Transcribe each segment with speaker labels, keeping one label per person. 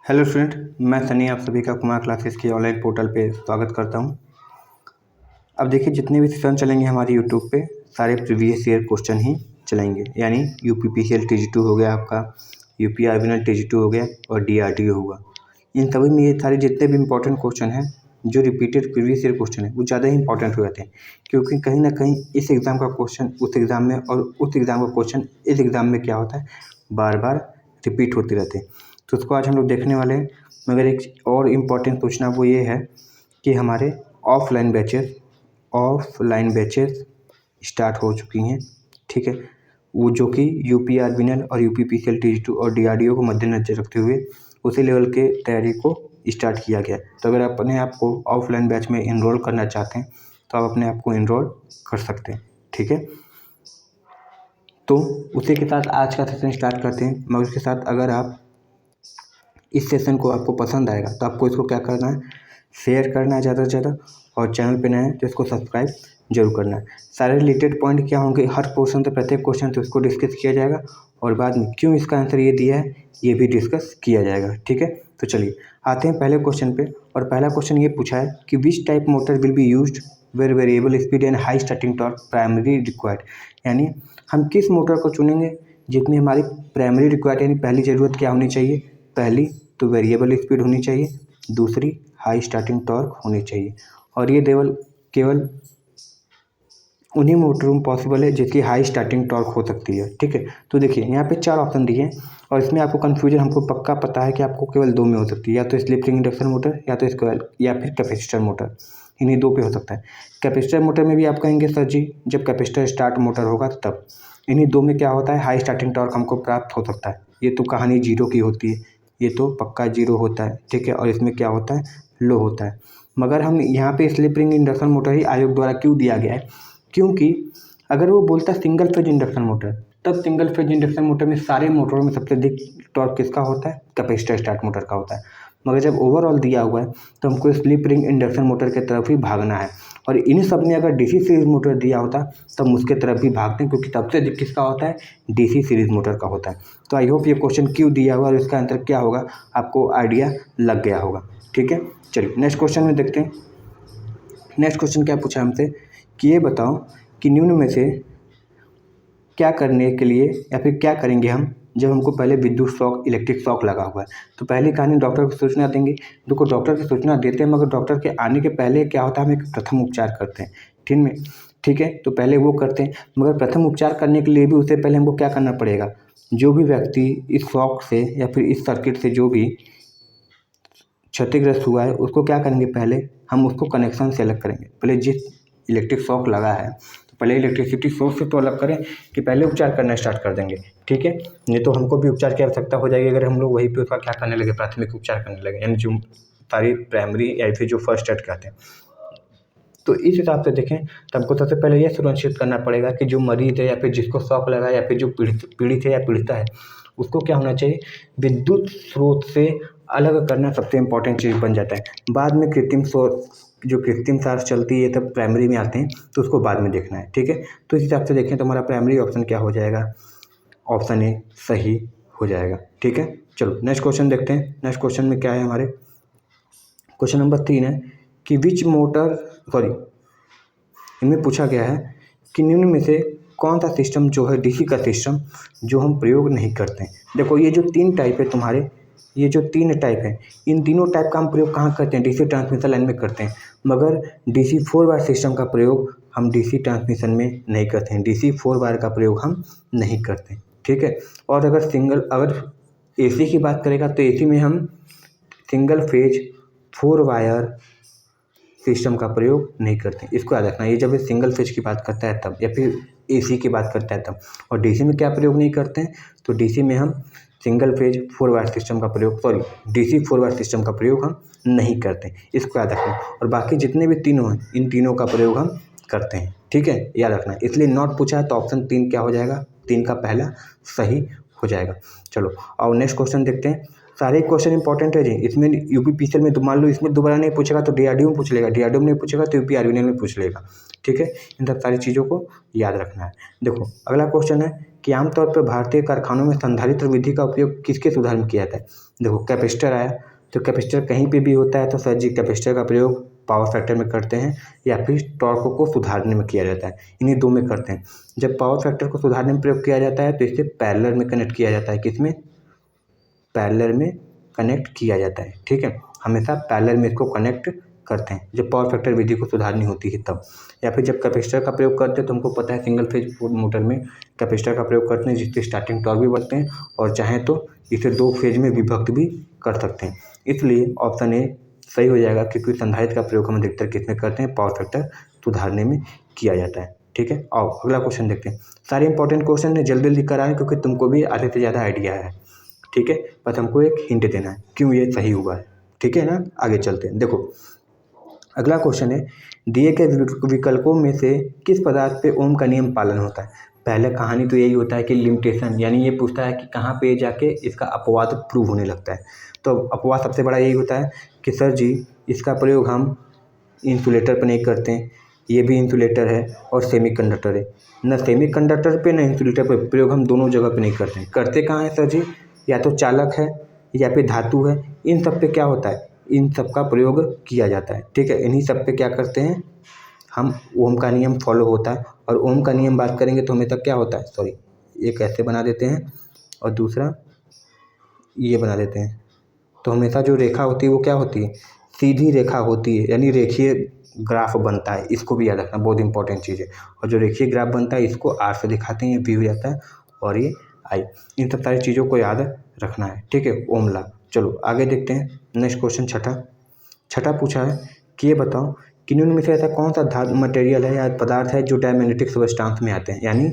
Speaker 1: Hello student, मैं सनी आप सभी का कुमार क्लासेस के ऑनलाइन पोर्टल पे स्वागत करता हूं। अब देखिए, जितने भी सेशन चलेंगे हमारे यूट्यूब पे सारे प्रीवियस ईयर क्वेश्चन ही चलेंगे। यानी यूपीपीसीएल TG2 हो गया आपका, यूपीआरबीएनएल TG2 हो गया और DRDO होगा। इन सभी में ये सारे जितने भी इंपॉर्टेंट क्वेश्चन हैं, जो रिपीटेड प्रीवियस ईयर क्वेश्चन है, वो ज़्यादा ही इंपॉर्टेंट हो जाते हैं। क्योंकि कहीं ना कहीं इस एग्ज़ाम का क्वेश्चन उस एग्ज़ाम में और उस एग्ज़ाम का क्वेश्चन इस एग्ज़ाम में क्या होता है, बार बार रिपीट होते रहते हैं। तो उसको आज हम लोग देखने वाले हैं। मगर एक और इम्पॉर्टेंट सूचना वो ये है कि हमारे ऑफलाइन बैचेस स्टार्ट हो चुकी हैं। ठीक है, वो जो कि यूपीआरबीएनएल और यूपीपीसीएल TG2 और DRDO को मद्देनजर रखते हुए उसी लेवल के तैयारी को स्टार्ट किया गया। तो अगर आप अपने आप को ऑफलाइन बैच में इनरोल करना चाहते हैं तो आप अपने आप को इनरोल कर सकते हैं। ठीक है, तो उसी के साथ आज का सेशन स्टार्ट करते हैं। मगर उसके साथ अगर आप इस सेशन को आपको पसंद आएगा तो आपको इसको क्या करना है, शेयर करना है ज़्यादा से ज़्यादा, और चैनल पे नए हैं तो इसको सब्सक्राइब जरूर करना है। सारे रिलेटेड पॉइंट क्या होंगे, हर क्वेश्चन से प्रत्येक क्वेश्चन से उसको डिस्कस किया जाएगा और बाद में क्यों इसका आंसर ये दिया है ये भी डिस्कस किया जाएगा। ठीक है, तो चलिए आते हैं पहले क्वेश्चन पे। और पहला क्वेश्चन ये पूछा है कि which type motor will be used where variable speed and high starting torque primary required. यानी हम किस मोटर को चुनेंगे जिसमें हमारी प्राइमरी रिक्वायर्ड यानी पहली ज़रूरत क्या होनी चाहिए, पहली तो वेरिएबल स्पीड होनी चाहिए, दूसरी हाई स्टार्टिंग टॉर्क होनी चाहिए। और ये केवल उन्हीं मोटरों में पॉसिबल है जिसकी हाई स्टार्टिंग टॉर्क हो सकती है। ठीक है, तो देखिए यहाँ पे 4 ऑप्शन दिए हैं और इसमें आपको कन्फ्यूजन हमको पक्का पता है कि आपको केवल 2 में हो सकती है, या तो स्लिप रिंग इंडक्शन मोटर या तो स्क्वायर या फिर कैपेसिटर मोटर। इन्हीं 2 पे हो सकता है। कैपेसिटर मोटर में भी आप कहेंगे सर जी जब कैपेसिटर स्टार्ट मोटर होगा तब। इन्हीं 2 में क्या होता है, हाई स्टार्टिंग टॉर्क हमको प्राप्त हो सकता है। ये तो कहानी जीरो की होती है, ये तो पक्का जीरो होता है। ठीक है, और इसमें क्या होता है, लो होता है। मगर हम यहाँ पे स्लिप रिंग इंडक्शन मोटर ही आयोग द्वारा क्यों दिया गया है, क्योंकि अगर वो बोलता सिंगल फेज इंडक्शन मोटर, तब सिंगल फेज इंडक्शन मोटर में सारे मोटरों में सबसे अधिक टॉर्क किसका होता है, कैपेसिटर स्टार्ट मोटर का होता है। मगर जब ओवरऑल दिया हुआ है तो हमको स्लिप रिंग इंडक्शन मोटर की तरफ ही भागना है। और इन्हीं सब में अगर DC सीरीज मोटर दिया होता तब उसके तरफ भी भागते हैं, क्योंकि सबसे अधिक किसका होता है, DC सीरीज मोटर का होता है। तो आई होप ये क्वेश्चन क्यों दिया हुआ और इसका आंसर क्या होगा आपको आइडिया लग गया होगा। ठीक है, चलिए नेक्स्ट क्वेश्चन में देखते हैं। नेक्स्ट क्वेश्चन क्या पूछा हमसे कि ये बताओ कि निम्न में से क्या करने के लिए या फिर क्या करेंगे हम जब हमको पहले विद्युत शॉक इलेक्ट्रिक शॉक लगा हुआ है। तो पहली कहानी डॉक्टर को सूचना देंगे। देखो डॉक्टर की सूचना देते हैं मगर डॉक्टर के आने के पहले क्या होता है, हम एक प्रथम उपचार करते हैं। ठीक है, तो पहले वो करते हैं। मगर प्रथम उपचार करने के लिए भी उससे पहले हमको क्या करना पड़ेगा, जो भी व्यक्ति इस शॉक से या फिर इस सर्किट से जो भी क्षतिग्रस्त हुआ है उसको क्या करेंगे, पहले हम उसको कनेक्शन से अलग करेंगे। पहले जिस इलेक्ट्रिक शॉक लगा है तो पहले इलेक्ट्रिसिटी सोर्स से तो अलग करें कि पहले उपचार करना स्टार्ट कर देंगे। ठीक है, नहीं तो हमको भी उपचार की आवश्यकता हो जाएगी अगर हम लोग वहीं पे उसका क्या करने लगे, प्राथमिक उपचार करने लगे, यानी जो सारी प्राइमरी या फिर जो फर्स्ट एड कहते हैं। तो इस हिसाब से देखें तो हमको सबसे पहले यह सुनिश्चित करना पड़ेगा कि जो मरीज है या फिर जिसको शॉक लगा है या फिर जो पीड़ित है या पीड़िता है उसको क्या होना चाहिए, विद्युत स्रोत से अलग करना सबसे इम्पोर्टेंट चीज़ बन जाता है। बाद में कृत्रिम सोर्स, जो कृत्रिम सांस चलती है तब प्राइमरी में आते हैं तो उसको बाद में देखना है। ठीक है, तो इस हिसाब से देखें तो हमारा प्राइमरी ऑप्शन क्या हो जाएगा, ऑप्शन ए सही हो जाएगा। ठीक है, चलो नेक्स्ट क्वेश्चन देखते हैं। नेक्स्ट क्वेश्चन में क्या है हमारे, क्वेश्चन नंबर 3 है कि इनमें पूछा गया है कि निम्न में से कौन सा सिस्टम जो है DC का सिस्टम जो हम प्रयोग नहीं करते हैं। देखो ये जो 3 टाइप है तुम्हारे, ये जो 3 टाइप है, इन तीनों टाइप का हम प्रयोग कहाँ करते हैं, DC ट्रांसमिशन लाइन में करते हैं। मगर DC 4 वायर सिस्टम का प्रयोग हम DC ट्रांसमिशन में नहीं करते हैं, DC 4 वायर का प्रयोग हम नहीं करते। ठीक है, और अगर AC की बात करेगा तो AC में हम सिंगल फेज 4 वायर सिस्टम का प्रयोग नहीं करते, इसको याद रखना। ये जब सिंगल फेज की बात करता है तब, या फिर AC की बात करता है तब। और DC में क्या प्रयोग नहीं करते हैं, तो DC में हम सिंगल फेज 4 वायर सिस्टम का प्रयोग DC 4 वायर सिस्टम का प्रयोग हम नहीं करते, इसको याद रखना। और बाकी जितने भी तीनों हैं इन तीनों का प्रयोग हम करते हैं। ठीक है, याद रखना। इसलिए नॉट पूछा है तो ऑप्शन 3 क्या हो जाएगा, 3 का पहला सही हो जाएगा। चलो और नेक्स्ट क्वेश्चन देखते हैं। सारे क्वेश्चन इंपॉर्टेंट है जी। इसमें यूपीपीसीएल में मान लो इसमें दोबारा नहीं पूछेगा तो डीआरडीओ में पूछ लेगा, डीआरडीओ में नहीं पूछेगा तो यूपीआरबीएनएल में पूछ लेगा। ठीक है, इन सब सारी चीज़ों को याद रखना है। देखो अगला क्वेश्चन है कि आमतौर पर भारतीय कारखानों में संधारित्र विधि का उपयोग किसके सुधार में किया जाता है। देखो कैपेसिटर आया, तो कैपेसिटर कहीं पे भी होता है तो सर जी कैपेसिटर का प्रयोग पावर फैक्टर में करते हैं या फिर टॉर्क को सुधारने में किया जाता है, इन्हीं दो में करते हैं। जब पावर फैक्टर को सुधारने में प्रयोग किया जाता है तो इसे पैरेलल में कनेक्ट किया जाता है। किसमें? पैरेलल में कनेक्ट किया जाता है। ठीक है, हमेशा पैरेलल में इसको कनेक्ट करते हैं जब पावर फैक्टर विधि को सुधारनी होती है तब, या फिर जब कैपेसिटर का प्रयोग करते हैं तो हमको पता है सिंगल फेज मोटर में कैपेसिटर का प्रयोग करते हैं जिससे स्टार्टिंग टॉर्क भी बढ़ते हैं और चाहें तो इसे 2 फेज में विभक्त भी कर सकते हैं। इसलिए ऑप्शन ए सही हो जाएगा क्योंकि संधारित्र का प्रयोग हम अधिकतर किसमें करते हैं? पावर फैक्टर सुधारने में किया जाता है। ठीक है, आओ अगला क्वेश्चन देखते हैं। सारे इंपॉर्टेंट क्वेश्चन है, जल्दी जल्दी कराएं क्योंकि तुमको भी आधे से ज़्यादा आइडिया है। ठीक है, बस हमको एक हिंट देना है क्यों ये सही हुआ है। ठीक है ना, आगे चलते हैं। देखो अगला क्वेश्चन है, दिए गए विकल्पों में से किस पदार्थ पे ओम का नियम पालन होता है। पहले कहानी तो यही होता है कि लिमिटेशन, यानी ये पूछता है कि कहाँ पे जाके इसका अपवाद प्रूव होने लगता है। तो अपवाद सबसे बड़ा यही होता है कि सर जी इसका प्रयोग हम इंसुलेटर पर नहीं करते हैं, ये भी इंसुलेटर है और सेमीकंडक्टर है। न सेमीकंडक्टर पे न इंसुलेटर पे प्रयोग हम दोनों जगह पे नहीं करते हैं। करते कहाँ हैं सर जी? या तो चालक है या फिर धातु है, इन सब पे क्या होता है? इन सब का प्रयोग किया जाता है। ठीक है, इन्हीं सब पे क्या करते हैं हम? ओम का नियम फॉलो होता है। और ओम का नियम बात करेंगे तो हमेशा क्या होता है, सॉरी एक ऐसे बना देते हैं और दूसरा ये बना देते हैं। तो हमेशा जो रेखा होती है वो क्या होती है? सीधी रेखा होती है, यानी रेखीय ग्राफ बनता है। इसको भी याद रखना, बहुत इंपॉर्टेंट चीज़ है। और जो रेखीय ग्राफ बनता है इसको आर से दिखाते हैं, ये वी हो जाता है और ये आई। इन सब सारी चीज़ों को याद रखना है। ठीक है, ओम ला। चलो आगे देखते हैं। नेक्स्ट क्वेश्चन छठा पूछा है कि ये बताओ कि निम्न में से ऐसा कौन सा धातु मटेरियल है या पदार्थ है जो डायमैग्नेटिक सबस्टांस में आते हैं, यानी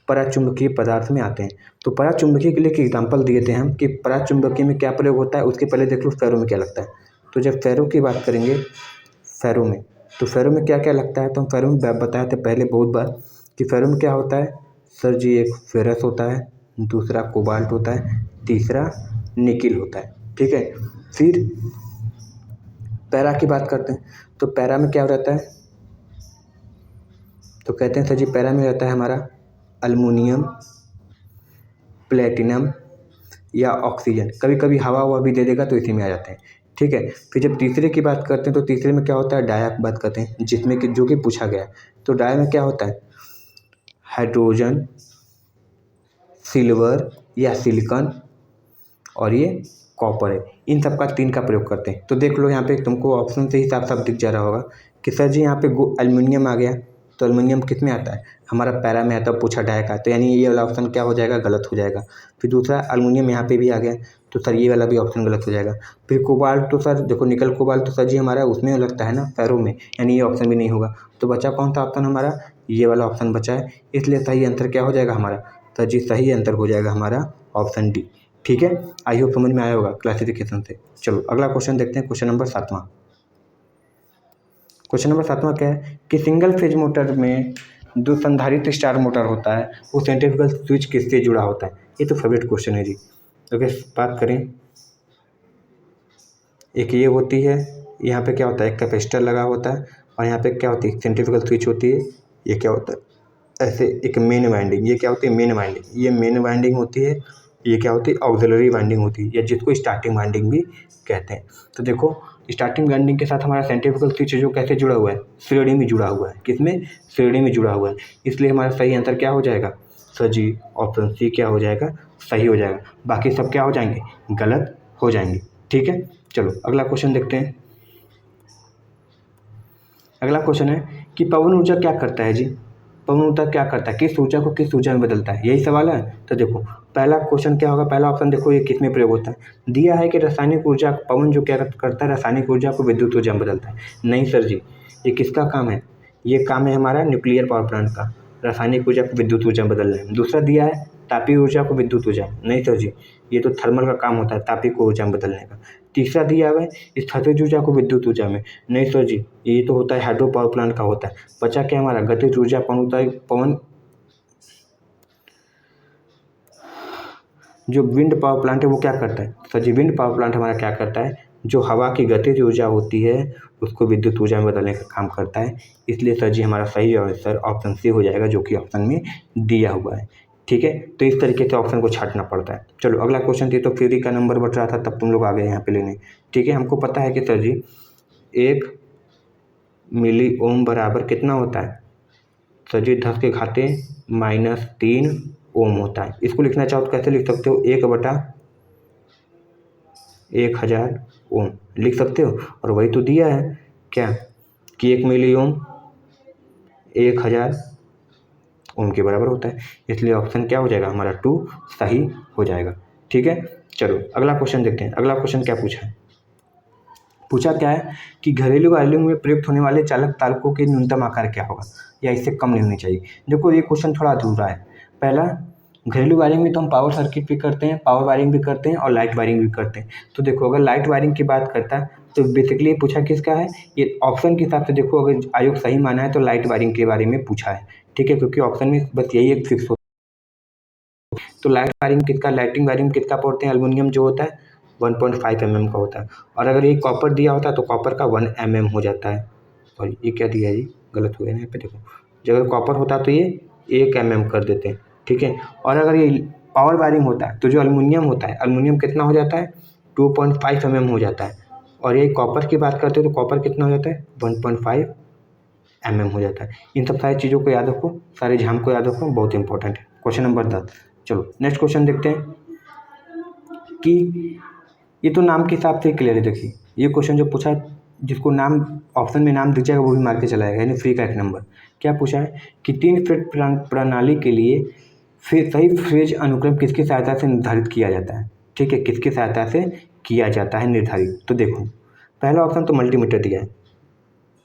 Speaker 1: पराचुंबकीय पदार्थ में आते हैं। तो पराचुंबकीय के लिए एक एग्जाम्पल दिए थे हम कि पराचुंबकीय में क्या प्रयोग होता है। उसके पहले देख लो फेरो में क्या लगता है। तो जब फेरो की बात करेंगे, फेरो में तो फेरो में क्या क्या लगता है, तो हम फेरो में बताए थे पहले बहुत बार कि फेरो में क्या होता है सर जी, एक फेरस होता है, दूसरा कोबाल्ट होता है, तीसरा निकिल होता है। ठीक है, फिर पैरा की बात करते हैं तो पैरा में क्या रहता है, तो कहते हैं सर जी पैरा में रहता है हमारा अल्मुनियम, प्लेटिनम या ऑक्सीजन, कभी कभी हवा भी दे देगा तो इसी में आ जाते हैं। ठीक है, फिर जब तीसरे की बात करते हैं तो तीसरे में क्या होता है, डाया की बात करते हैं जिसमें कि जो कि पूछा गया है। तो डाया में क्या होता है, हाइड्रोजन, सिल्वर या सिलिकॉन और ये कॉपर है। इन सब का 3 का प्रयोग करते हैं। तो देख लो यहाँ पे तुमको ऑप्शन से ही साफ साफ दिख जा रहा होगा कि सर जी यहाँ पे एल्युमिनियम आ गया, तो एल्युमिनियम किस में आता है, हमारा पैरा में आता है, पूछा डाया का, तो यानी ये वाला ऑप्शन क्या हो जाएगा, गलत हो जाएगा। फिर दूसरा एल्युमिनियम यहाँ पे भी आ गया तो सर ये वाला भी ऑप्शन गलत हो जाएगा। फिर कोबाल्ट, तो सर देखो निकल कोबाल्ट तो सर जी हमारा उसमें लगता है ना फेरो में, यानी ये ऑप्शन भी नहीं होगा। तो बचा कौन सा ऑप्शन हमारा, ये वाला ऑप्शन बचा है। इसलिए सही आंसर क्या हो जाएगा हमारा, सर जी सही आंसर हो जाएगा हमारा ऑप्शन डी। ठीक है, आई होप समझ में आया होगा क्लासिफिकेशन से। चलो अगला क्वेश्चन देखते हैं, क्वेश्चन नंबर 7वां। क्वेश्चन नंबर 7वां क्या है कि सिंगल फेज मोटर में जो संधारित्र स्टार मोटर होता है वो सेंट्रीफ्यूगल स्विच किससे जुड़ा होता है। ये तो फेवरेट क्वेश्चन है जी। ओके, बात करें, एक ये होती है, यहाँ पे क्या होता है, एक कैपेसिटर लगा होता है और यहाँ पे क्या होती है, सेंट्रीफ्यूगल स्विच होती है। ये क्या होता है, ऐसे एक मेन वाइंडिंग, ये क्या होती है, मेन वाइंडिंग, ये मेन वाइंडिंग होती है। ये क्या होती है, ऑक्सिलरी वाइंडिंग होती है, या जिसको स्टार्टिंग वाइंडिंग भी कहते हैं। तो देखो स्टार्टिंग वाइंडिंग के साथ हमारा सेंट्रीफ्यूगल स्विच जो कैसे जुड़ा हुआ है, श्रेणी में जुड़ा हुआ है। किसमें, श्रेणी में जुड़ा हुआ है। इसलिए हमारा सही आंसर क्या हो जाएगा सर जी, ऑप्शन सी क्या हो जाएगा, सही हो जाएगा। बाकी सब क्या हो जाएंगे, गलत हो जाएंगे। ठीक है, चलो अगला क्वेश्चन देखते हैं। अगला क्वेश्चन है कि पवन ऊर्जा क्या करता है जी। पवन ऊर्जा क्या करता है, किस ऊर्जा को किस ऊर्जा में बदलता है, यही सवाल है। तो देखो पहला क्वेश्चन क्या होगा, पहला ऑप्शन देखो ये किस में प्रयोग होता है। दिया है कि रासायनिक ऊर्जा, पवन जो क्या करता है, रासायनिक ऊर्जा को विद्युत ऊर्जा में बदलता है। नहीं सर जी, ये किसका काम है, ये काम है हमारा न्यूक्लियर पावर प्लांट का, रासायनिक ऊर्जा को विद्युत ऊर्जा में बदलना है। दूसरा दिया है तापीय ऊर्जा को विद्युत ऊर्जा, नहीं सर जी, ये तो थर्मल का काम होता है तापीय को ऊर्जा में बदलने का। तीसरा दिया हुआ है स्थैतिज ऊर्जा को विद्युत ऊर्जा में, नहीं सर जी, ये तो होता है हाइड्रो पावर प्लांट का होता है। बचा क्या हमारा, गतिज ऊर्जा पवन जो विंड पावर प्लांट है वो क्या करता है सर जी? विंड पावर प्लांट हमारा क्या करता है, जो हवा की गतिज ऊर्जा होती है उसको विद्युत ऊर्जा में बदलने का काम करता है। इसलिए सर जी हमारा सही आंसर ऑप्शन सी हो जाएगा, जो कि ऑप्शन में दिया हुआ है। ठीक है, तो इस तरीके से ऑप्शन को छांटना पड़ता है। चलो अगला क्वेश्चन थी, तो फ्यूरी का नंबर बढ़ रहा था तब तुम लोग आ गए यहाँ पे लेने। ठीक है, हमको पता है कि सर जी 1 मिली ओम बराबर कितना होता है सर जी? 10 के घाते -3 ओम होता है। इसको लिखना चाहो तो कैसे लिख सकते हो? 1/1000 ओम लिख सकते हो। और वही तो दिया है क्या कि 1 मिली ओम 1000 ओम के बराबर होता है। इसलिए ऑप्शन क्या हो जाएगा हमारा 2 सही हो जाएगा। ठीक है, चलो अगला क्वेश्चन देखते हैं। अगला क्वेश्चन क्या पूछा है? पूछा क्या है कि घरेलू वायरिंग में प्रयुक्त होने वाले चालक तारों के न्यूनतम आकार क्या होगा या इससे कम नहीं होनी चाहिए। देखो ये क्वेश्चन थोड़ा अधूरा है। पहला, घरेलू वायरिंग में तो हम पावर सर्किट भी करते हैं, पावर वायरिंग भी करते हैं और लाइट वायरिंग भी करते हैं। तो देखो अगर लाइट वायरिंग की बात करता है तो बेसिकली पूछा किसका है, ये ऑप्शन के हिसाब से देखो अगर आयोग सही माना है तो लाइट वायरिंग के बारे में पूछा है। ठीक है, क्योंकि ऑप्शन में बस यही एक फिक्स हो। तो लाइट वायरिंग किसका, लाइटिंग वायरिंग किसका पढ़ते हैं? एल्युमिनियम जो होता है 1.5 mm का होता है। और अगर ये कॉपर दिया होता है तो कॉपर का 1 mm हो जाता है। सॉरी ये क्या दिया है जी, गलत हो गया ना यहाँ पे देखो। जब अगर कॉपर होता है तो ये 1 mm कर देते हैं। ठीक है, और अगर ये पावर वायरिंग होता है तो जो एल्युमिनियम होता है, एल्युमिनियम कितना हो जाता है? 2.5 mm हो जाता है। और ये कॉपर की बात करते हैं तो कॉपर कितना हो जाता है? 1.5 mm हो जाता है। इन सब सारी चीज़ों को याद रखो, सारे झाम को याद रखो, बहुत इंपॉर्टेंट है। Question number 10। चलो नेक्स्ट क्वेश्चन देखते हैं कि ये तो नाम के हिसाब से क्लियर है। देखिए ये क्वेश्चन जो पूछा है, जिसको नाम ऑप्शन में नाम दिख जाएगा वो भी मार के चला जाएगा, यानी फ्री का एक नंबर। क्या पूछा है कि 3 फेज प्रणाली के लिए सही फेज अनुक्रम किसकी सहायता से निर्धारित किया जाता है। ठीक है, किसकी सहायता से किया जाता है निर्धारित। तो देखो पहला ऑप्शन तो मल्टीमीटर दिया है।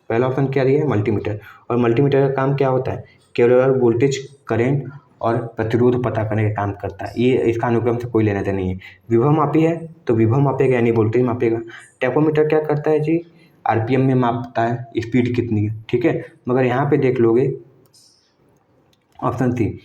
Speaker 1: पहला ऑप्शन क्या दिया है? मल्टीमीटर। और मल्टीमीटर का काम क्या होता है? केवल वोल्टेज, करंट और प्रतिरोध पता करने का काम करता है। ये इसका अनुक्रम से कोई लेना देना नहीं है। विभव मापी है तो विभव मापेगा यानी वोल्टेज मापेगा। टैकोमीटर क्या करता है जी? आरपीएम में मापता है स्पीड कितनी है। ठीक है, मगर यहाँ पे देख लोगे ऑप्शन सी,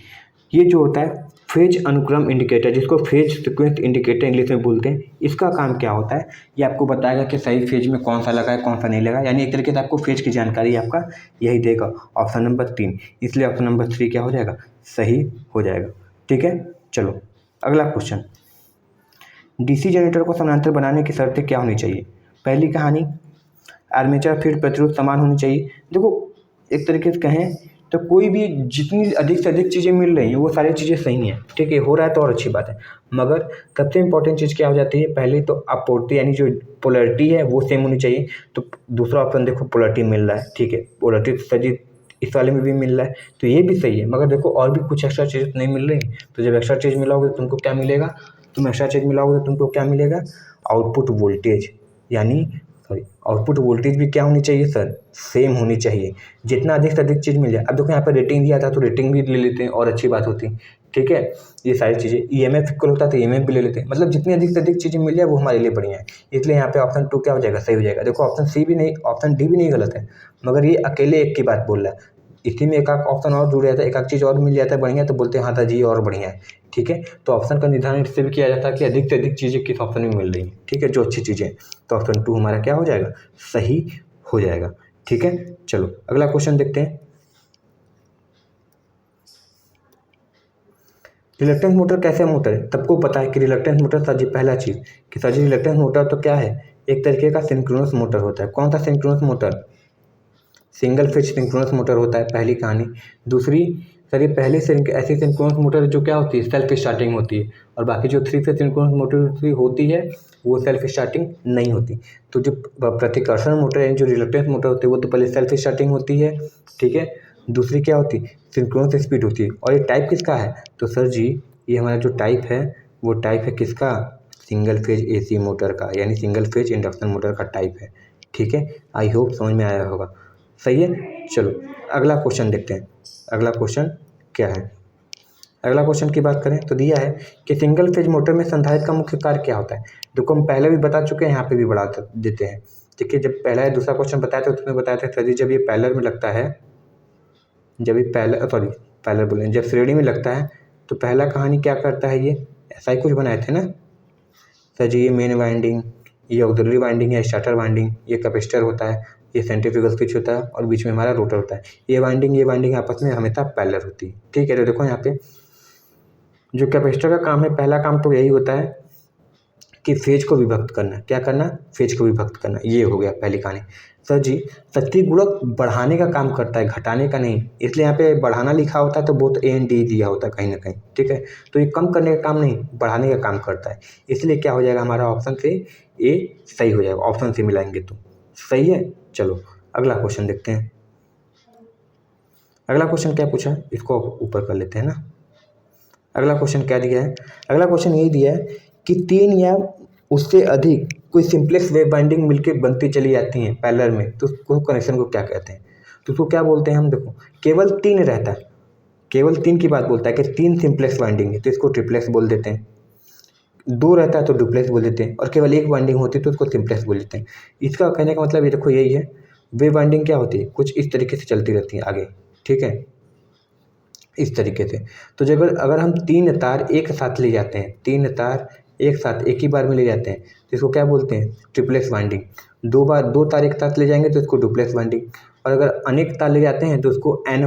Speaker 1: ये जो होता है फेज अनुक्रम इंडिकेटर, जिसको फेज सीक्वेंस इंडिकेटर इंग्लिश में बोलते हैं, इसका काम क्या होता है? ये आपको बताएगा कि सही फेज में कौन सा लगा है कौन सा नहीं लगा, यानी एक तरीके से आपको फेज की जानकारी आपका यही देगा। ऑप्शन नंबर 3, इसलिए ऑप्शन नंबर 3 क्या हो जाएगा? सही हो जाएगा। ठीक है, चलो अगला क्वेश्चन, डीसी जनरेटर को समानांतर बनाने की शर्तें क्या होनी चाहिए? पहली कहानी, आर्मेचर फील्ड प्रतिरोध समान होनी चाहिए। देखो एक तरीके से कहें तो कोई भी जितनी अधिक से अधिक चीज़ें मिल रही हैं वो सारी चीज़ें सही हैं। ठीक है, हो रहा है तो और अच्छी बात है। मगर सबसे इंपॉर्टेंट चीज़ क्या हो जाती है? पहले तो आपूर्ति यानी जो पोलरिटी है वो सेम होनी चाहिए। तो दूसरा ऑप्शन देखो पोलरिटी मिल रहा है। ठीक है, पोलरिटी सजी इस वाले में भी मिल रहा है तो ये भी सही है। मगर देखो और भी कुछ एक्स्ट्रा चीज़ नहीं मिल रही, तो जब एक्स्ट्रा चीज़ मिलाओगे तो तुमको क्या मिलेगा? तुम एक्स्ट्रा चीज़ मिलाओगे तो तुमको क्या मिलेगा? आउटपुट वोल्टेज, यानी सॉरी आउटपुट वोल्टेज भी क्या होनी चाहिए सर? सेम होनी चाहिए। जितना अधिक से अधिक चीज़ मिल जाए। अब देखो यहाँ पर रेटिंग दिया था तो रेटिंग भी ले लेते हैं और अच्छी बात होती है। ठीक है, ये सारी चीज़ें ईएमएफ इक्वल होता है तो ईएमएफ भी ले लेते हैं। मतलब जितनी अधिक से अधिक चीज़ें मिल जाए वो हमारे लिए बढ़िया है। इसलिए यहाँ पे ऑप्शन 2 क्या हो जाएगा? सही हो जाएगा। देखो ऑप्शन सी भी नहीं, ऑप्शन डी भी नहीं गलत है, मगर ये अकेले एक की बात बोल रहा है। इसी में एक आध ऑप्शन और जुड़ जाता है, एक आध चीज़ और मिल जाता है बढ़िया, तो बोलते हैं हाँ था जी और बढ़िया है। ठीक है, तो ऑप्शन का निर्धारण इससे भी किया जाता है कि अधिक से अधिक चीज़ें किस ऑप्शन में मिल रही हैं। ठीक है, जो अच्छी चीज़ें, तो ऑप्शन 2 हमारा क्या हो जाएगा? सही हो जाएगा। ठीक है, चलो अगला क्वेश्चन देखते हैं। रिलक्टेंस मोटर कैसे मोटर है? सबको पता है कि रिलक्टेंस मोटर सर जी पहला चीज़ कि सर जी रिलक्टेंस मोटर तो क्या है? एक तरीके का सिंक्रोनस मोटर होता है। कौन सा synchronous motor? Single phase synchronous motor होता है, पहली कहानी। दूसरी, सर ये पहले से ऐसी सिंक्रोनस मोटर जो क्या होती है? सेल्फ स्टार्टिंग होती है। और बाकी जो 3 फेज सिंक्रोनस मोटर होती है वो सेल्फ स्टार्टिंग नहीं होती। तो जो प्रतिकर्षण मोटर है, जो रिलक्टेंस मोटर होती है, वो तो पहले सेल्फ स्टार्टिंग होती है। ठीक है, दूसरी क्या होती है? सिंक्रोनस स्पीड होती है। और ये टाइप किसका है? तो सर जी ये हमारा जो टाइप है वो टाइप है किसका? सिंगल फेज एसी मोटर का, यानी सिंगल फेज इंडक्शन मोटर का टाइप है। ठीक है, आई होप समझ में आया होगा। सही है, चलो अगला क्वेश्चन देखते हैं। अगला क्वेश्चन क्या है? अगला क्वेश्चन की बात करें तो दिया है कि सिंगल फेज मोटर में संधारित्र का मुख्य कार्य क्या होता है? देखो हम पहले भी बता चुके हैं, यहाँ पे भी बढ़ा देते हैं। देखिए जब पहला या दूसरा क्वेश्चन बताया था उसमें बताया था सर जी जब ये पैरेलल में लगता है, जब ये पैरेलल बोले जब श्रेणी में लगता है तो पहला कहानी क्या करता है? ये ऐसा ही कुछ बनाए थे ना सर जी। ये मेन वाइंडिंग, ये ऑक्सिलरी वाइंडिंग है, स्टार्टर वाइंडिंग, ये कैपेसिटर होता है, ये सेंट्रीफ्यूगल स्विच होता है और बीच में हमारा रोटर होता है। ये वाइंडिंग आपस में हमेशा पैरेलल होती है, ठीक है। तो देखो यहाँ पे जो कैपेसिटर का काम है, पहला काम तो यही होता है कि फेज को विभक्त करना। क्या करना? फेज को विभक्त करना। ये हो गया पहली कहानी। सर जी, शक्ति गुणक बढ़ाने का काम करता है, घटाने का नहीं, इसलिए यहाँ पे बढ़ाना लिखा होता है तो बोथ ए एंड डी दिया होता है कहीं ना कहीं, ठीक है। तो ये कम करने का काम नहीं, बढ़ाने का काम करता है, इसलिए क्या हो जाएगा हमारा ऑप्शन से ए सही हो जाएगा। ऑप्शन से मिलाएंगे तो सही है। चलो अगला क्वेश्चन देखते हैं। अगला क्वेश्चन क्या पूछा, इसको ऊपर कर लेते हैं ना। अगला क्वेश्चन क्या दिया है? अगला क्वेश्चन यही दिया है कि 3 या उससे अधिक कोई सिंपलेक्स वेव बाइंडिंग मिलके बनती चली जाती हैं पैरेलल में, तो उसको कनेक्शन को क्या कहते हैं? तो उसको क्या बोलते हैं हम? देखो केवल 3 रहता है, केवल 3 की बात बोलता है कि 3 सिंपलेक्स बाइंडिंग है तो इसको ट्रिप्लेक्स बोल देते हैं। 2 रहता है तो डुप्लेक्स बोल देते हैं, और केवल 1 बाइंडिंग होती है तो उसको सिंपलेक्स बोल देते हैं। इसका कहने का मतलब ये देखो यही है, वेव बाइंडिंग क्या होती है, कुछ इस तरीके से चलती रहती है आगे, ठीक है, इस तरीके से। तो जब अगर हम 3 तार एक साथ ले जाते हैं, 3 तार एक साथ एक ही बार में ले जाते हैं तो इसको क्या बोलते हैं? Triplex binding. 2 तार एक साथ ले जाएंगे तो इसको डुप्लेक्स बाइंडिंग, और अगर अनेक तार ले जाते हैं तो उसको एन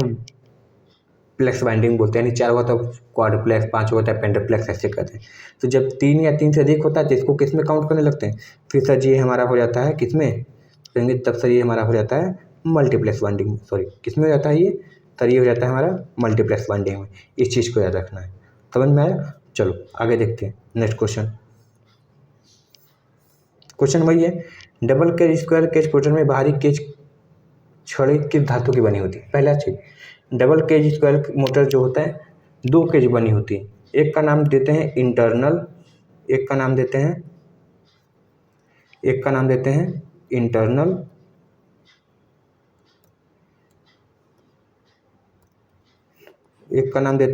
Speaker 1: प्लेक्स बाइंडिंग बोलते हैं। यानी 4 हुआ तो क्वाड्रप्लेक्स, 5 हुआ तो पेंटाप्लेक्स, ऐसे कहते हैं। तो जब 3 या 3 से अधिक होता है तो इसको किस में काउंट करने लगते हैं? फिर सर जी ये हमारा हो जाता है किस में कहेंगे? तब सर ये हमारा हो जाता है मल्टीप्लेक्स बाइंडिंग, सॉरी किस में हो जाता है ये? सर ये हो जाता है हमारा मल्टीप्लेक्स बाइंडिंग में। इस चीज़ को याद रखना है, समझ में आया? चलो आगे देखते हैं नेक्स्ट क्वेश्चन। क्वेश्चन वही है, डबल केज स्क्वायर केज पोर्टर में बाहरी केज छड़ी किस धातु की बनी होती है? पहला चीज, डबल केज स्क्वायर मोटर जो होता है 2 केज बनी होती है। एक का नाम देते हैं इंटरनल, एक का नाम देते हैं इंटरनल, एक का नाम देते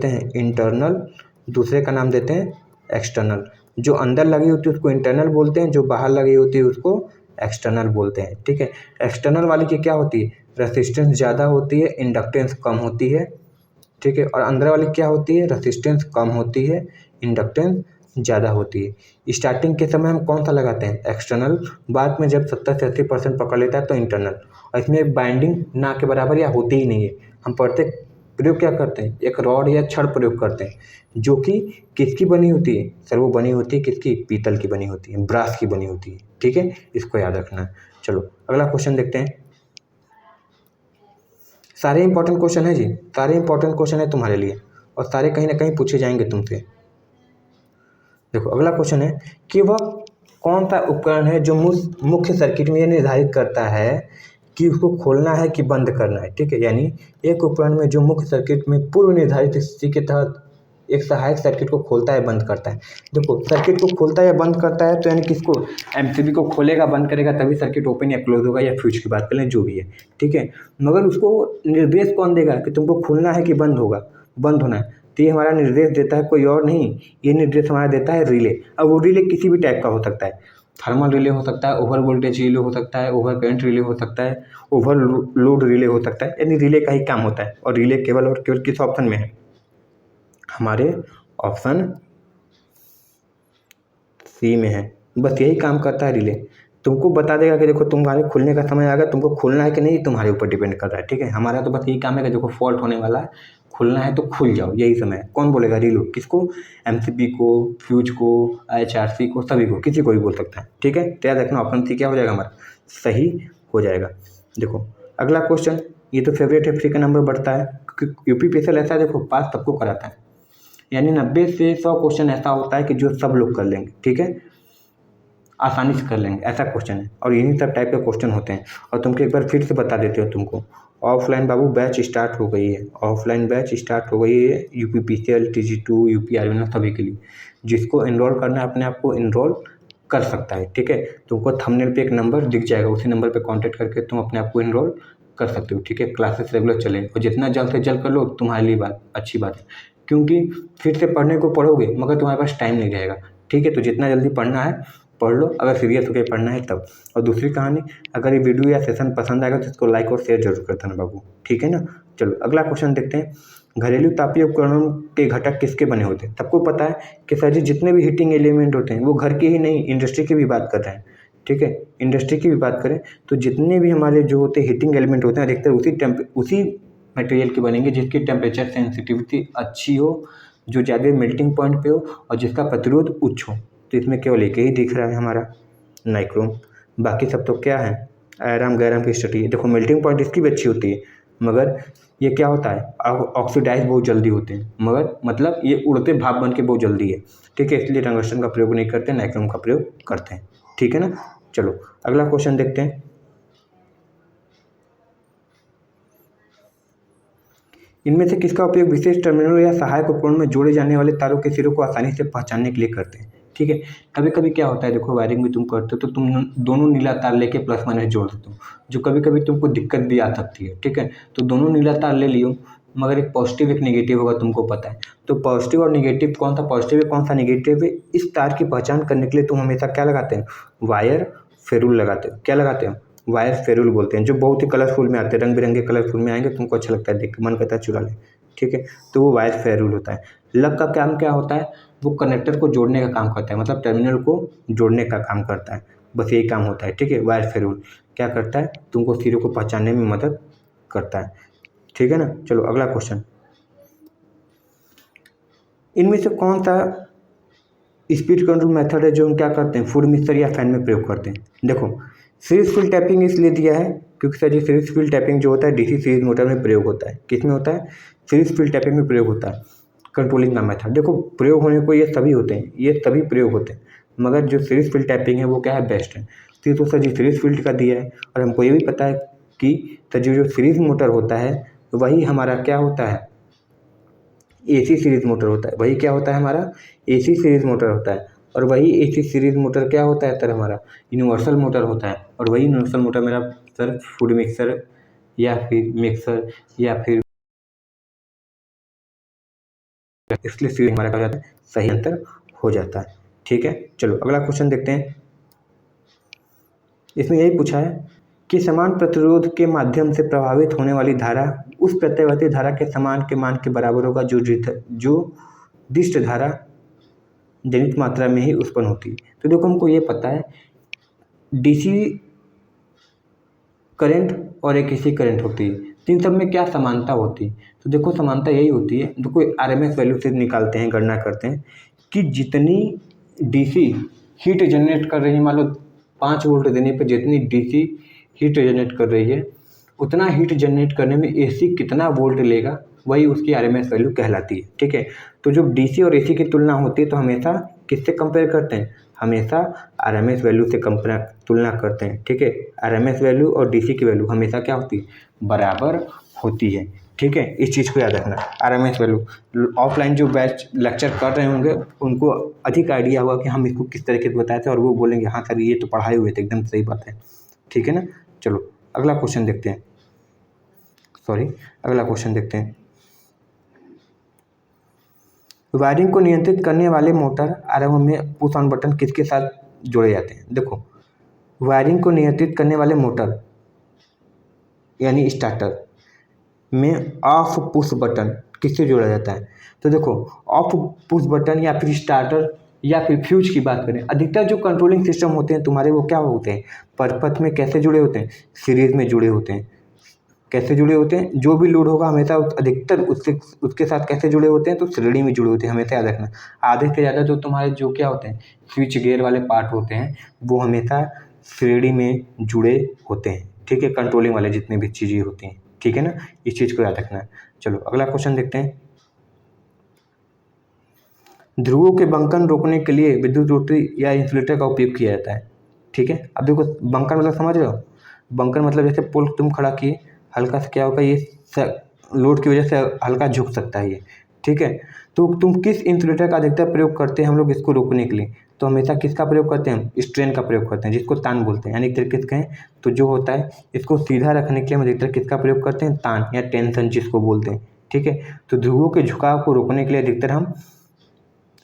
Speaker 1: हैं इंटरनल, दूसरे का नाम देते हैं एक्सटर्नल। जो अंदर लगी होती है उसको इंटरनल बोलते हैं, जो बाहर लगी होती है उसको एक्सटर्नल बोलते हैं, ठीक है। एक्सटर्नल वाली की क्या होती है? रेसिस्टेंस ज़्यादा होती है, इंडक्टेंस कम होती है, ठीक है। और अंदर वाली क्या होती है? रेसिस्टेंस कम होती है, इंडक्टेंस ज़्यादा होती है। स्टार्टिंग के समय हम कौन सा लगाते हैं? एक्सटर्नल। बाद में जब 70 से 80% पकड़ लेता है तो इंटरनल। और इसमें बाइंडिंग ना के बराबर या होती ही नहीं है। हम प्रत्येक प्रयोग क्या करते हैं? एक रॉड या छड़ प्रयोग करते हैं, जो कि किसकी बनी होती है? सर वो बनी होती है किसकी? पीतल की बनी होती है, ब्रास की बनी होती है, ठीक है। इसको याद रखना है। चलो अगला क्वेश्चन देखते हैं। सारे इंपॉर्टेंट क्वेश्चन है जी, सारे इंपॉर्टेंट क्वेश्चन है तुम्हारे लिए, और सारे कहीं ना कहीं पूछे जाएंगे तुमसे। देखो अगला क्वेश्चन है कि वह कौन सा उपकरण है जो मुख्य सर्किट में ये निर्धारित करता है कि उसको खोलना है कि बंद करना है, ठीक है। यानी एक उपकरण में जो मुख्य सर्किट में पूर्व निर्धारित स्थिति के तहत एक सहायक सर्किट को खोलता है बंद करता है। देखो सर्किट को खोलता है या बंद करता है तो यानी किसको? एमसीबी को खोलेगा बंद करेगा तभी सर्किट ओपन या क्लोज होगा, या फ्यूज की बात करें जो भी है, ठीक है। मगर उसको निर्देश कौन देगा कि तुमको खोलना है कि बंद होना है? तो ये हमारा निर्देश देता है कोई और नहीं, ये निर्देश हमारा देता है रिले। अब वो रिले किसी भी टाइप का हो सकता है, थर्मल रिले हो सकता है, ओवर वोल्टेज रिले हो सकता है, ओवर करंट रिले हो सकता है, ओवर लोड रिले हो सकता है। यानी रिले का ही काम होता है। और रिले केवल और केवल किस ऑप्शन में है? हमारे ऑप्शन सी में है। बस यही काम करता है रिले, तुमको बता देगा कि देखो तुम्हारे खुलने का समय आ गया, तुमको खोलना है कि नहीं तुम्हारे ऊपर डिपेंड कर रहा है, ठीक है। हमारा तो बस यही काम है कि देखो फॉल्ट होने वाला है, खुलना है तो खुल जाओ, यही समय है। कौन बोलेगा? रिलो। किसको? एमसीबी को, फ्यूज को, एचआरसी को, सभी को, किसी को भी बोल सकता है, ठीक है। तो याद रखना ऑप्शन सी क्या हो जाएगा हमारा? सही हो जाएगा। देखो अगला क्वेश्चन, ये तो फेवरेट है, फ्री का नंबर बढ़ता है क्योंकि यूपीपीएससी ऐसा है, देखो पास सबको कराता है। यानी 90 से 100 क्वेश्चन ऐसा होता है कि जो सब लोग कर लेंगे, ठीक है, आसानी से कर लेंगे, ऐसा क्वेश्चन है। और यही सब टाइप के क्वेश्चन होते हैं। और तुमको एक बार फिर से बता देते हो तुमको, ऑफलाइन बाबू बैच स्टार्ट हो गई है, ऑफलाइन बैच स्टार्ट हो गई है यूपीपीसीएल, TG2, यूपीआरबी सभी के लिए। जिसको इनरोल करना है अपने आप को इनरोल कर सकता है, ठीक है। तुमको थंबनेल पे एक नंबर दिख जाएगा, उसी नंबर पे कांटेक्ट करके तुम अपने आप को इनरोल कर सकते हो, ठीक है। क्लासेस रेगुलर चलेंगे और जितना जल्द से जल्द कर लो तुम्हारे लिए अच्छी बात है, क्योंकि फिर से पढ़ने को पढ़ोगे मगर तुम्हारे पास टाइम नहीं रहेगा, ठीक है। तो जितना जल्दी पढ़ना है पढ़ लो, अगर सीरियस होकर पढ़ना है तब। और दूसरी कहानी, अगर ये वीडियो या सेशन पसंद आएगा तो इसको लाइक और शेयर जरूर कर देना बाबू, ठीक है ना। चलो अगला क्वेश्चन देखते हैं। घरेलू तापीय उपकरणों के घटक किसके बने होते हैं? सबको पता है कि सर जी जितने भी हीटिंग एलिमेंट होते हैं वो घर के ही नहीं, इंडस्ट्री की भी बात कर रहे हैं। ठीक है, इंडस्ट्री की भी बात करें तो जितने भी हमारे जो होते हैं हीटिंग एलिमेंट होते हैं अधिकतर उसी मटेरियल के बनेंगे जिसकी टेम्परेचर सेंसिटिविटी अच्छी हो, जो ज़्यादा मेल्टिंग पॉइंट पे हो और जिसका प्रतिरोध उच्च हो। तो इसमें केवल एक ही दिख रहा है हमारा नाइक्रोम, बाकी सब तो क्या है आयरन गैरम की स्टडी। देखो मेल्टिंग पॉइंट इसकी भी अच्छी होती है, मगर ये क्या होता है ऑक्सीडाइज बहुत जल्दी होते हैं, मगर मतलब ये उड़ते भाप बन के बहुत जल्दी है। ठीक है, इसलिए टंगस्टन का प्रयोग नहीं करते, नाइक्रोम का प्रयोग करते हैं। ठीक है ना, चलो अगला क्वेश्चन देखते हैं। इनमें से किसका उपयोग विशेष टर्मिनल या सहायक उपकरण में जोड़े जाने वाले तारों के सिरों को आसानी से पहचानने के लिए करते हैं? ठीक है, कभी कभी क्या होता है, देखो वायरिंग में तुम करते हो तो तुम दोनों नीला तार लेके प्लस माइनस जोड़ देते हो, जो कभी कभी तुमको दिक्कत भी आ सकती है। ठीक है, तो दोनों नीला तार ले लियो, मगर एक पॉजिटिव एक नेगेटिव होगा, तुमको पता है। तो पॉजिटिव और नेगेटिव कौन सा पॉजिटिव है कौन सा नेगेटिव है, इस तार की पहचान करने के लिए तुम हमेशा क्या लगाते हैं, वायर फेरूल लगाते हो। क्या लगाते हो, वायर फेरूल बोलते हैं, जो बहुत ही कलरफुल में आते हैं, रंग बिरंगे कलरफुल में आएंगे, तुमको अच्छा लगता है देख के, मन करता है चुरा ले। ठीक है, तो वो वायर फेरूल होता है। लग का काम क्या होता है, वो कनेक्टर को जोड़ने का काम करता है, मतलब टर्मिनल को जोड़ने का काम करता है, बस यही काम होता है। ठीक है, वायर फेरूल क्या करता है, तुमको सिरों को पहचानने में मदद करता है। ठीक है ना, चलो अगला क्वेश्चन। इनमें से कौन सा स्पीड कंट्रोल मेथड है जो हम क्या करते हैं, फूड मिक्सर या फैन में प्रयोग करते हैं? देखो सीरीज फील्ड टैपिंग इसलिए दिया है क्योंकि सर जी सीरीज फील्ड टैपिंग जो होता है डीसी सीरीज मोटर में प्रयोग होता है। किस में होता है, सीरीज फील्ड टैपिंग में प्रयोग होता है कंट्रोलिंग का मेथड। देखो प्रयोग होने को ये सभी होते हैं, ये सभी प्रयोग होते हैं, मगर जो सीरीज फील्ड टैपिंग है वो क्या है, बेस्ट है। तो सर जी सीरीज फील्ड का दिया है, और हमको ये भी पता है कि सर जी जो सीरीज मोटर होता है वही हमारा क्या होता है, एसी सीरीज मोटर होता है। वही क्या होता है हमारा, एसी सीरीज मोटर होता है। और वही एसी सीरीज मोटर क्या होता है सर, हमारा यूनिवर्सल मोटर होता है। और वही यूनिवर्सल मोटर मेरा सर फूड मिक्सर या फिर मिक्सर या फिर, इसलिए सीरीज हमारा क्या हो जाता है, सही अंतर हो जाता है। ठीक है, चलो अगला क्वेश्चन देखते हैं। इसमें यही पूछा है कि समान प्रतिरोध के माध्यम से प्रभावित होने वाली धारा उस प्रत्यावर्ती धारा के समान के मान के बराबर होगा जो दिष्ट धारा जनित मात्रा में ही उत्पन्न होती है। तो देखो हमको ये पता है डीसी करंट और एक एसी करंट होती है, तो इन सब में क्या समानता होती है? तो देखो समानता यही होती है, देखो आरएमएस वैल्यू से निकालते हैं, गणना करते हैं कि जितनी डीसी हीट जनरेट कर रही है, मान लो 5 वोल्ट देने पर जितनी डीसी हीट जनरेट कर रही है, उतना हीट जनरेट करने में एसी कितना वोल्ट लेगा, वही उसकी आरएमएस वैल्यू कहलाती है। ठीक है, तो जब डीसी और एसी की तुलना होती है तो हमेशा किससे कंपेयर करते हैं, हमेशा आरएमएस वैल्यू से तुलना करते हैं। ठीक है, आरएमएस वैल्यू और डीसी की वैल्यू हमेशा क्या होती है, बराबर होती है। ठीक है, इस चीज़ को याद रखना। आरएमएस वैल्यू ऑफलाइन जो बैच लेक्चर कर रहे होंगे उनको अधिक आइडिया होगा कि हम इसको किस तरीके से बताए थे, और वो बोलेंगे हाँ सर ये तो पढ़ाए हुए थे, एकदम सही बात है। ठीक है ना, चलो अगला क्वेश्चन देखते हैं। अगला क्वेश्चन देखते हैं। वायरिंग को नियंत्रित करने वाले मोटर आरएम में पुश ऑन बटन किसके साथ जोड़े जाते हैं? देखो वायरिंग को नियंत्रित करने वाले मोटर यानी स्टार्टर में ऑफ पुश बटन किससे जोड़ा जाता है? तो देखो ऑफ पुश बटन या फिर स्टार्टर या फिर फ्यूज की बात करें, अधिकतर जो कंट्रोलिंग सिस्टम होते हैं तुम्हारे वो क्या होते हैं, परपथ में कैसे जुड़े होते हैं, सीरीज में जुड़े होते हैं। कैसे जुड़े होते हैं, जो भी लोड होगा हमेशा अधिकतर उसके साथ कैसे जुड़े होते हैं, तो श्रेणी में जुड़े होते हैं, हमेशा याद रखना। आधे से ज़्यादा जो तुम्हारे जो क्या होते हैं स्विच गियर वाले पार्ट होते हैं वो हमेशा श्रेणी में जुड़े होते हैं। ठीक है, कंट्रोलिंग वाले जितने भी चीज़ें होती हैं। ठीक है ना, इस चीज़ को याद रखना। चलो अगला क्वेश्चन देखते हैं। ध्रुवों के बंकन रोकने के लिए विद्युत रोटरी या इंसुलेटर का उपयोग किया जाता है। ठीक है, अब देखो बंकन मतलब समझ रहे हो, बंकन मतलब जैसे पोल तुम खड़ा किए, हल्का से क्या होगा, ये लोड की वजह से हल्का झुक सकता है ये। ठीक है, तो तुम किस इंसुलेटर का अधिकतर प्रयोग करते हैं हम लोग इसको रोकने के लिए? तो हमेशा किसका प्रयोग करते हैं हम, स्ट्रेन का प्रयोग करते हैं, जिसको तान बोलते हैं। यानी एक तरीके से कहें तो जो होता है इसको सीधा रखने के लिए हम अधिकतर किसका प्रयोग करते हैं, तान या टेंशन जिसको बोलते हैं। ठीक है, तो ध्रुवों के झुकाव को रोकने के लिए अधिकतर हम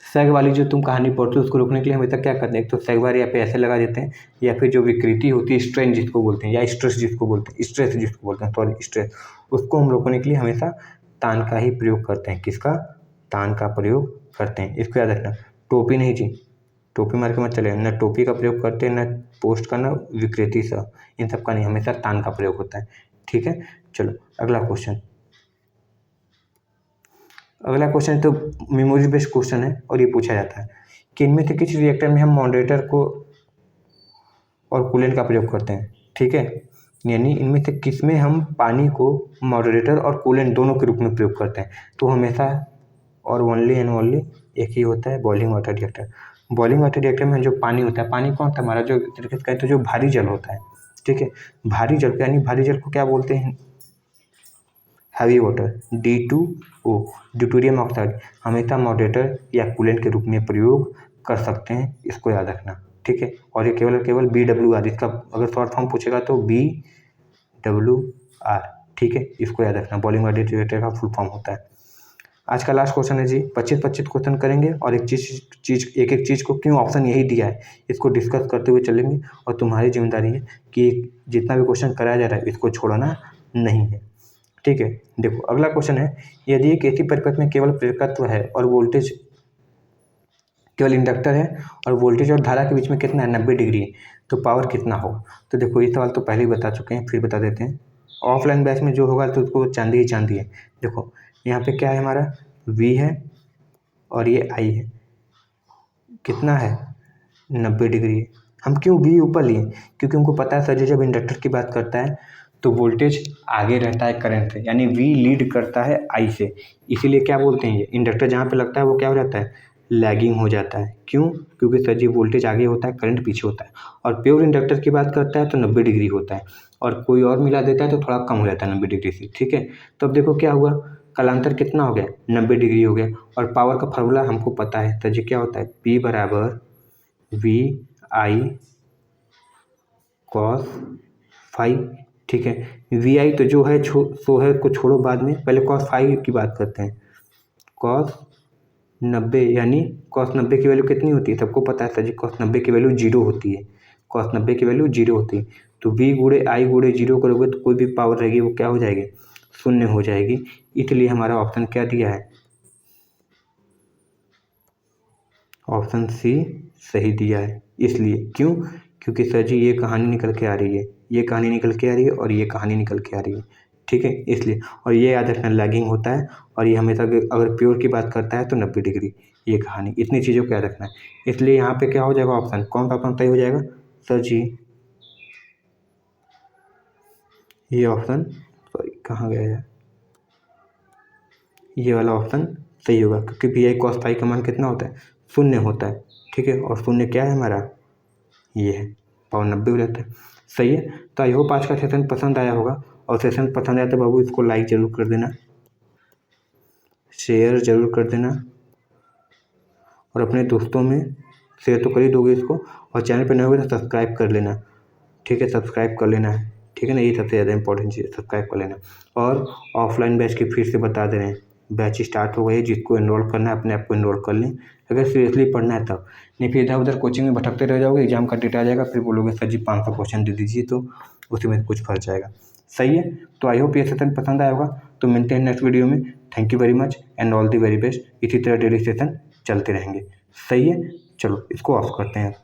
Speaker 1: सेग वाली जो तुम कहानी पढ़ते हो उसको रोकने के लिए हमेशा क्या करते हैं, एक तो सेग बार या पे ऐसे लगा देते हैं, या फिर जो विकृति होती है स्ट्रेन जिसको बोलते हैं या स्ट्रेस जिसको बोलते हैं, स्ट्रेस जिसको बोलते हैं सॉरी स्ट्रेस, उसको हम रोकने के लिए हमेशा तान का ही प्रयोग करते हैं। किसका? तान का प्रयोग करते हैं। इसको याद रखना। टोपी नहीं जी, टोपी मार के मत चले, न टोपी का प्रयोग करते हैं, न पोस्ट का, न विक्रेती सा, इन सब का नहीं, हमेशा तान का प्रयोग होता है। ठीक है, चलो अगला क्वेश्चन। अगला क्वेश्चन तो मेमोरी बेस्ड क्वेश्चन है और ये पूछा जाता है कि इनमें से किस रिएक्टर में हम मॉडरेटर को और कूलेंट का प्रयोग करते हैं। ठीक है, यानी इनमें से किस में हम पानी को मॉडरेटर और कूलेंट दोनों के रूप में प्रयोग करते हैं। तो हमेशा और ओनली एंड ओनली एक ही होता है, boiling water reactor. Boiling water reactor में जो पानी होता है, पानी कौन सा हमारा जो तरीके से कहें तो जो भारी जल होता है। ठीक है, भारी जल, यानी भारी जल को क्या बोलते हैं? Heavy water, D2O, deuterium oxide, हमेशा मॉडरेटर या कूलेंट के रूप में प्रयोग कर सकते हैं, इसको याद रखना। ठीक है, और ये केवल BWR, इसका अगर शॉर्ट फॉर्म पूछेगा तो BWR। ठीक है, इसको याद रखना, बॉइलिंग वाटर रिएक्टर का फुल फॉर्म होता है। आज का लास्ट क्वेश्चन है जी, 25 क्वेश्चन करेंगे और एक चीज़ को क्यों ऑप्शन यही दिया है इसको डिस्कस करते हुए चलेंगे। और तुम्हारी जिम्मेदारी है कि जितना भी क्वेश्चन कराया जा रहा है इसको छोड़ना नहीं है। ठीक है, देखो अगला क्वेश्चन है, यदि एक AC परिपथ में केवल प्रेरकत्व है और वोल्टेज, केवल इंडक्टर है और वोल्टेज और धारा के बीच में कितना है? 90 डिग्री, तो पावर कितना होगा? तो देखो ये सवाल तो पहले ही बता चुके हैं, फिर बता देते हैं। ऑफलाइन बैच में जो होगा तो उसको चांदी ही चांदी है। देखो यहाँ पे क्या है, हमारा V है और ये I है, कितना है? 90 डिग्री है। हम क्यों V ऊपर लिए? क्योंकि हमको पता है सर जी जब इंडक्टर की बात करता है तो वोल्टेज आगे रहता है करंट से, यानी V लीड करता है I से, इसीलिए क्या बोलते हैं, ये इंडक्टर जहाँ पे लगता है वो क्या हो जाता है? लैगिंग हो जाता है। क्यों? क्योंकि सर जी वोल्टेज आगे होता है, करंट पीछे होता है। और प्योर इंडक्टर की बात करता है तो 90 डिग्री होता है, और कोई और मिला देता है तो थोड़ा कम हो जाता है 90 डिग्री से। ठीक है, तो अब देखो क्या हुआ, कालांतर कितना हो गया? 90 डिग्री हो गया। और पावर का फार्मूला हमको पता है सर जी, क्या होता है? P बराबर VI cos फाइव। ठीक है, VI तो जो है सो है को छोड़ो बाद में, पहले cos फाइव की बात करते हैं। cos 90, यानी cos 90 की वैल्यू कितनी होती है? सबको पता है सर जी, cos 90 की वैल्यू 0 होती है। cos 90 की वैल्यू 0 होती है, तो V गुणे I गुणे 0 करोगे तो कोई भी पावर रहेगी वो क्या हो जाएगी? शून्य हो जाएगी। इसलिए हमारा ऑप्शन क्या दिया है? ऑप्शन C सही दिया है। इसलिए क्यों? क्योंकि सर जी ये कहानी निकल के आ रही है, ये कहानी निकल के आ रही है और ये कहानी निकल के आ रही है। ठीक है, इसलिए, और ये याद रखना लैगिंग होता है, और ये हमेशा अगर प्योर की बात करता है तो 90 डिग्री, ये कहानी, इतनी चीज़ों को याद रखना है। इसलिए यहाँ पे क्या हो जाएगा ऑप्शन, कौन सा ऑप्शन सही हो जाएगा सर जी? ये ऑप्शन, सॉरी कहाँ गया यार, ये वाला ऑप्शन सही होगा, क्योंकि VI cos फाइव का मान कितना होता है? शून्य होता है। ठीक है, और शून्य क्या है हमारा? ये है, पावर 90 हो जाता है। सही है, तो आई होप आज का सेशन पसंद आया होगा, और सेशन पसंद आया तो बाबू इसको लाइक ज़रूर कर देना, शेयर ज़रूर कर देना, और अपने दोस्तों में शेयर तो कर ही दोगे इसको, और चैनल पर नए होगे तो सब्सक्राइब कर लेना। ठीक है, सब्सक्राइब कर लेना है। ठीक है ना, ये सबसे ज़्यादा इंपॉर्टेंट चीज़, सब्सक्राइब कर लेना। और ऑफलाइन बैच की फिर से बता दे रहे हैं, बैच स्टार्ट हो गई है, जिसको एनरोल करना है अपने आप को एनरोल कर लें, अगर सीरियसली पढ़ना है तब। नहीं फिर इधर उधर कोचिंग में भटकते रह जाओगे, एग्जाम का डेट आ जाएगा, फिर बोलोगे सर जी 500 क्वेश्चन दे दीजिए, तो उसी में कुछ फंस जाएगा। सही है, तो आई होप ये सेशन पसंद आया होगा, तो मिलते हैं नेक्स्ट वीडियो में। Thank you very much and all the very best. इसी तरह डेली सेशन चलते रहेंगे। सही है, चलो इसको ऑफ करते हैं।